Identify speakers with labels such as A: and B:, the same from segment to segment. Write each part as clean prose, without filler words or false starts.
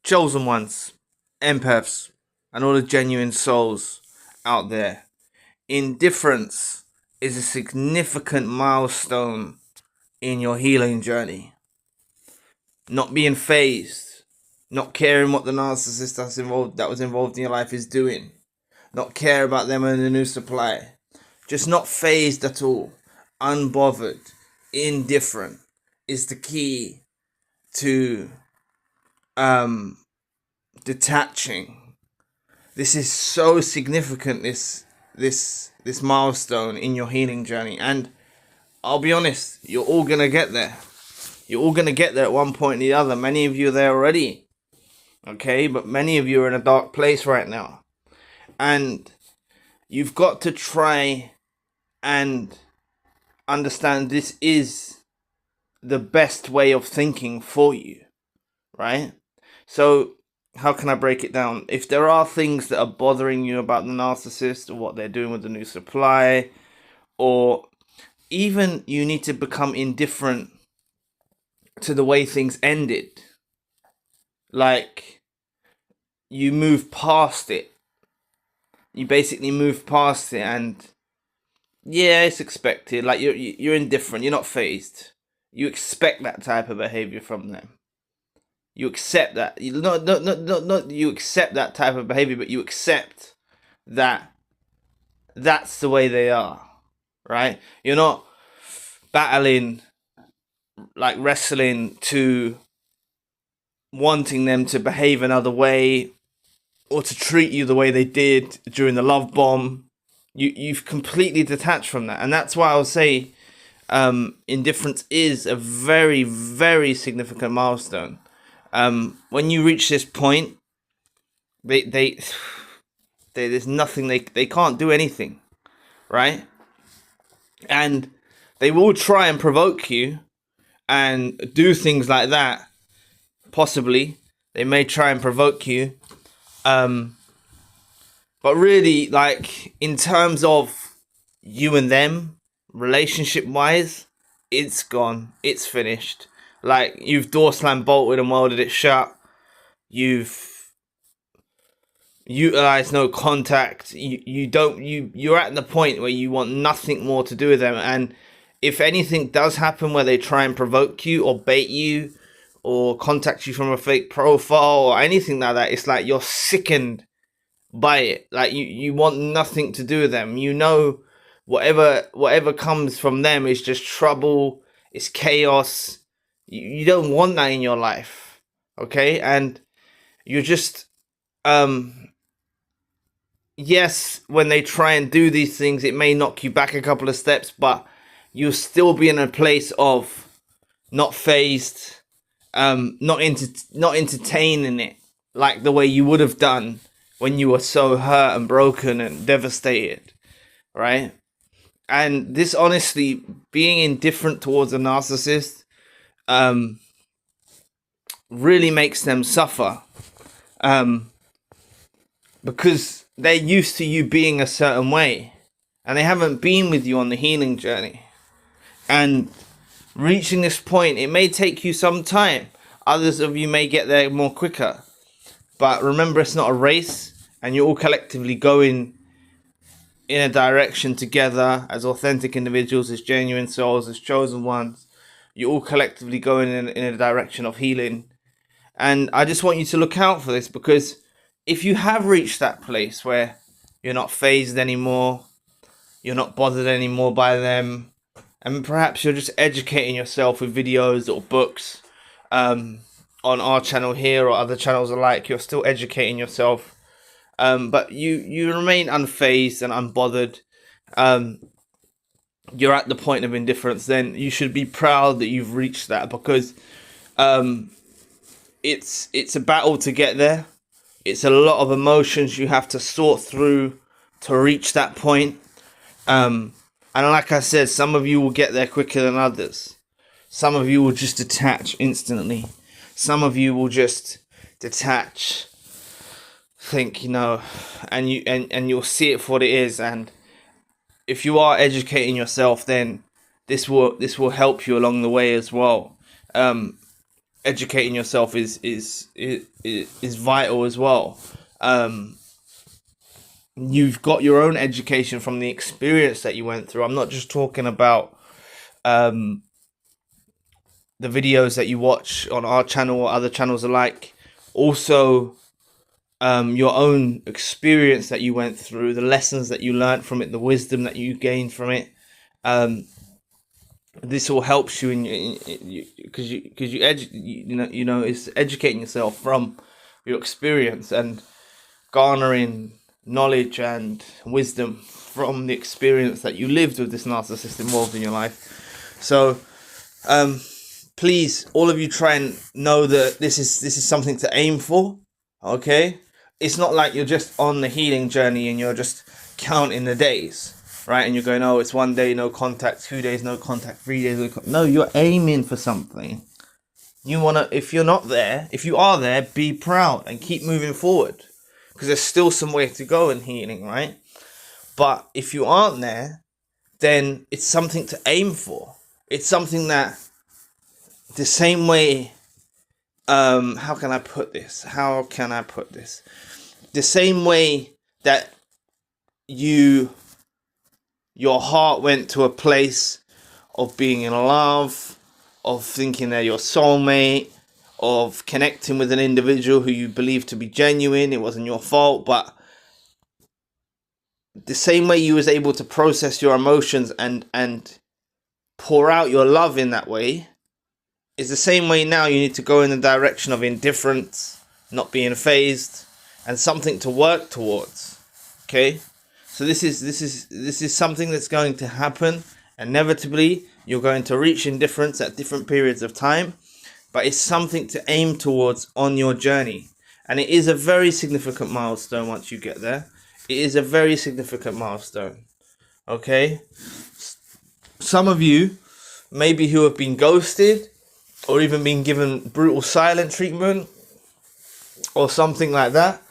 A: chosen ones, empaths, and all the genuine souls out there. Indifference is a significant milestone in your healing journey. Not being phased, not caring what the narcissist that was involved in your life is doing, not care about them and the new supply, just not phased at all, unbothered, indifferent is the key to detaching. This is so significant, this milestone in your healing journey, and I'll be honest, you're all gonna get there. You're all gonna get there at one point or the other. Many of you are there already, okay, but many of you are in a dark place right now, and you've got to try and understand this is the best way of thinking for you, right? So how can I break it down? If there are things that are bothering you about the narcissist, or what they're doing with the new supply, or even you need to become indifferent to the way things ended, like you move past it, you basically move past it, and yeah, it's expected. Like you're indifferent, you're not phased. You expect that type of behavior from them. You accept that. You not you accept that type of behavior, but you accept that that's the way they are, right? You're not battling, like wrestling to wanting them to behave another way or to treat you the way they did during the love bomb. You've completely detached from that, and that's why I'll say indifference is a very, very significant milestone. When you reach this point, there's nothing, they can't do anything, right? And they will try and provoke you and do things like that. Possibly they may try and provoke you, but really, like, in terms of you and them, relationship wise, it's gone, it's finished. Like, you've door slammed, bolted and welded it shut. You've utilized no contact. You're at the point where you want nothing more to do with them. And if anything does happen where they try and provoke you or bait you or contact you from a fake profile or anything like that, it's like you're sickened by it. Like you want nothing to do with them. You know, whatever comes from them is just trouble, it's chaos. You don't want that in your life, okay? And you're just yes, when they try and do these things, it may knock you back a couple of steps, but you'll still be in a place of not phased, not entertaining it like the way you would have done when you were so hurt and broken and devastated, right? And this, honestly, being indifferent towards a narcissist really makes them suffer, because they're used to you being a certain way and they haven't been with you on the healing journey. And reaching this point, it may take you some time. Others of you may get there more quicker, but remember, it's not a race, and you're all collectively going in a direction together as authentic individuals, as genuine souls, as chosen ones. You're all collectively going in a direction of healing. And I just want you to look out for this, because if you have reached that place where you're not phased anymore, you're not bothered anymore by them, and perhaps you're just educating yourself with videos or books on our channel here or other channels alike, you're still educating yourself, but you remain unfazed and unbothered, you're at the point of indifference, then you should be proud that you've reached that, because it's a battle to get there. It's a lot of emotions you have to sort through to reach that point. And like I said, some of you will get there quicker than others. Some of you will just detach instantly. Some of you will just detach, think, and you'll see it for what it is. And if you are educating yourself, then this will help you along the way as well. educating yourself is vital as well. You've got your own education from the experience that you went through. I'm not just talking about the videos that you watch on our channel or other channels alike. Also, your own experience that you went through, the lessons that you learned from it, the wisdom that you gained from it. This all helps you because you know it's educating yourself from your experience and garnering knowledge and wisdom from the experience that you lived with this narcissist involved in your life. So please, all of you, try and know that this is something to aim for. Okay, it's not like you're just on the healing journey and you're just counting the days, right? And you're going, oh, it's 1 day no contact, 2 days no contact, 3 days no contact. No, you're aiming for something. You want to, if you're not there, if you are there, be proud and keep moving forward, because there's still some way to go in healing, right? But if you aren't there, then it's something to aim for. It's something that, the same way, how can I put this? The same way that your heart went to a place of being in love, of thinking they're your soulmate, of connecting with an individual who you believe to be genuine, it wasn't your fault, but the same way you was able to process your emotions and pour out your love in that way, is the same way now you need to go in the direction of indifference, not being phased, and something to work towards. Okay, so this is something that's going to happen inevitably. You're going to reach indifference at different periods of time, but it's something to aim towards on your journey, and it is a very significant milestone. Once you get there, it is a very significant milestone. Okay, some of you maybe who have been ghosted, or even been given brutal silent treatment or something like that,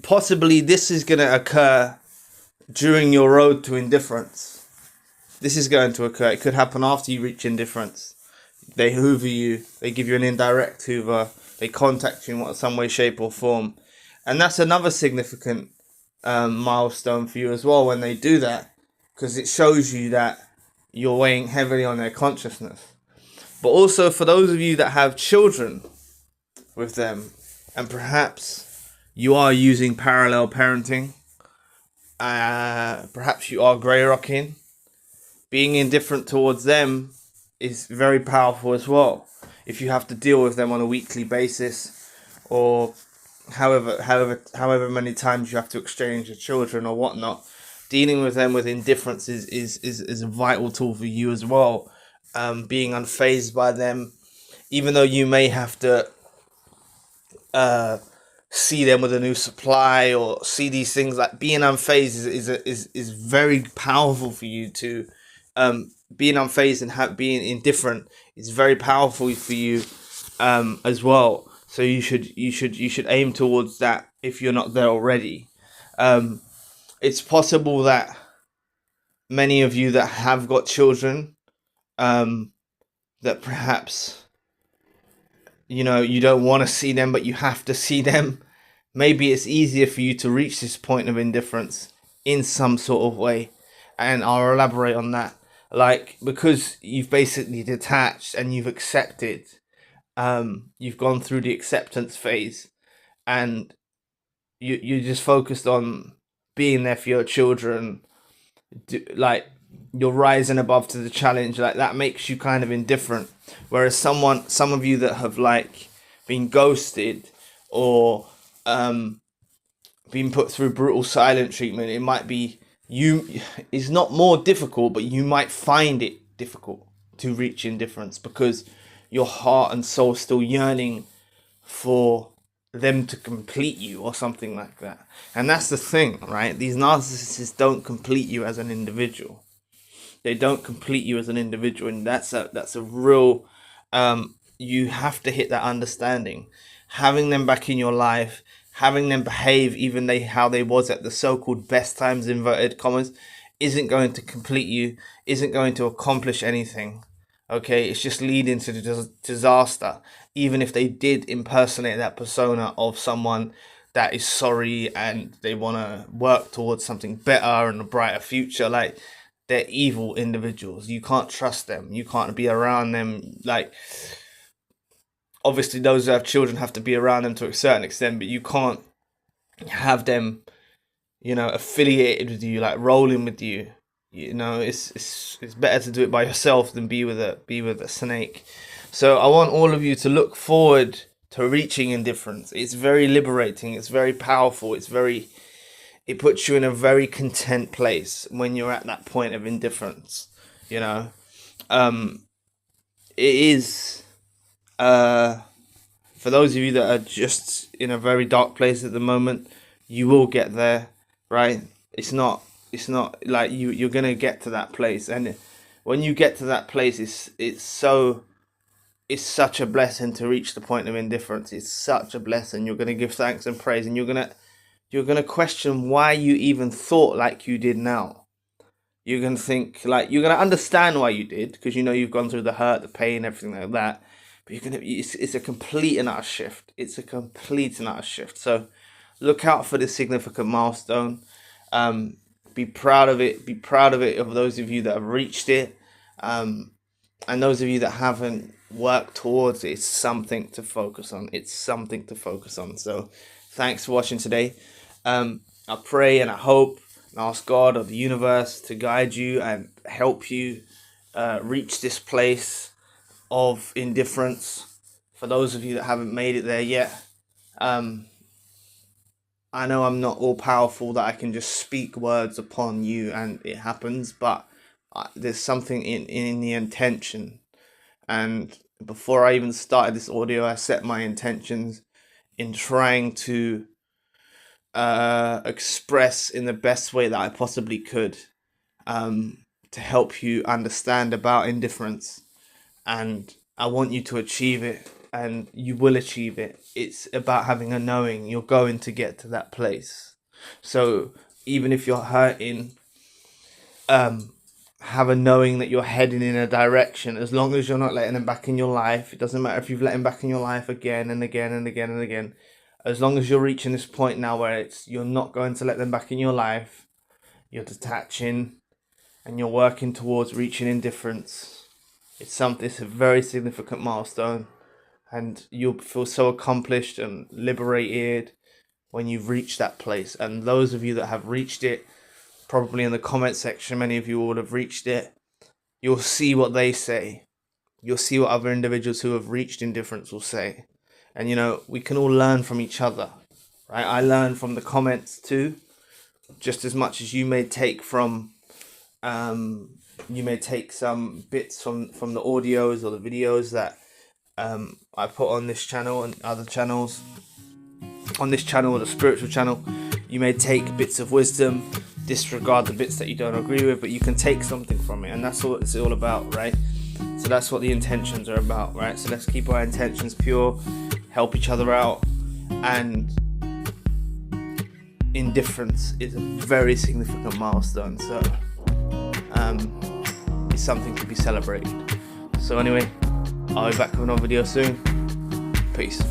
A: possibly this is going to occur during your road to indifference. This is going to occur. It could happen after you reach indifference. They hoover you, they give you an indirect hoover, they contact you in some way, shape or form, and that's another significant milestone for you as well when they do that, because it shows you that you're weighing heavily on their consciousness. But also for those of you that have children with them, and perhaps you are using parallel parenting, perhaps you are grey rocking, being indifferent towards them is very powerful as well. If you have to deal with them on a weekly basis, or however many times you have to exchange your children or whatnot, dealing with them with indifference is a vital tool for you as well. Being unfazed by them, even though you may have to see them with a new supply or see these things, like being unfazed is very powerful for you to being unfazed and being indifferent is very powerful for you as well. So you should aim towards that if you're not there already. It's possible that many of you that have got children, that perhaps, you know, you don't want to see them, but you have to see them. Maybe it's easier for you to reach this point of indifference in some sort of way. And I'll elaborate on that. Like, because you've basically detached and you've accepted, you've gone through the acceptance phase, and you're just focused on being there for your children. Like, you're rising above to the challenge. Like, that makes you kind of indifferent. Whereas some of you that have like been ghosted or been put through brutal silent treatment, it might be it's not more difficult, but you might find it difficult to reach indifference because your heart and soul still yearning for them to complete you or something like that. And that's the thing, right? These narcissists don't complete you as an individual. They don't complete you as an individual, and that's a real you have to hit that understanding. Having them back in your life, having them behave how they was at the so-called best times, inverted commas, isn't going to complete you, isn't going to accomplish anything. Okay, it's just leading to the disaster. Even if they did impersonate that persona of someone that is sorry and they want to work towards something better and a brighter future, like, they're evil individuals. You can't trust them. You can't be around them. Like, obviously those who have children have to be around them to a certain extent, but you can't have them, you know, affiliated with you, like rolling with you. You know, it's better to do it by yourself than be with a snake. So I want all of you to look forward to reaching indifference. It's very liberating. It's very powerful. It puts you in a very content place when you're at that point of indifference. You know, it is for those of you that are just in a very dark place at the moment. You will get there, right? It's not like you're gonna get to that place, and when you get to that place, it's such a blessing to reach the point of indifference. It's such a blessing. You're gonna give thanks and praise, and you're gonna question why you even thought like you did now. You're gonna think, like, you're gonna understand why you did, because you know you've gone through the hurt, the pain, everything like that. But it's a complete and utter shift. It's a complete and utter shift. So look out for this significant milestone. Be proud of it. Be proud of it, of those of you that have reached it. And those of you that haven't worked towards it, it's something to focus on. It's something to focus on. So thanks for watching today. I pray and I hope and ask God or the universe to guide you and help you reach this place of indifference. For those of you that haven't made it there yet, I know I'm not all powerful that I can just speak words upon you and it happens, but there's something in the intention. And before I even started this audio, I set my intentions in trying to express in the best way that I possibly could, to help you understand about indifference. And I want you to achieve it, and you will achieve it. It's about having a knowing. You're going to get to that place. So even if you're hurting, have a knowing that you're heading in a direction. As long as you're not letting them back in your life, it doesn't matter if you've let them back in your life again and again and again and again. As long as you're reaching this point now where you're not going to let them back in your life, you're detaching and you're working towards reaching indifference. It's a very significant milestone, and you'll feel so accomplished and liberated when you've reached that place. And those of you that have reached it, probably in the comment section, many of you will have reached it. You'll see what they say. You'll see what other individuals who have reached indifference will say. And, you know, we can all learn from each other, right? I learn from the comments too, just as much as you may take from, you may take some bits from the audios or the videos that I put on this channel and other channels. On this channel or the spiritual channel, you may take bits of wisdom, disregard the bits that you don't agree with, but you can take something from it, and that's what it's all about, right? So that's what the intentions are about, right? So let's keep our intentions pure, help each other out, and indifference is a very significant milestone. So it's something to be celebrated. So anyway, I'll be back with another video soon. Peace.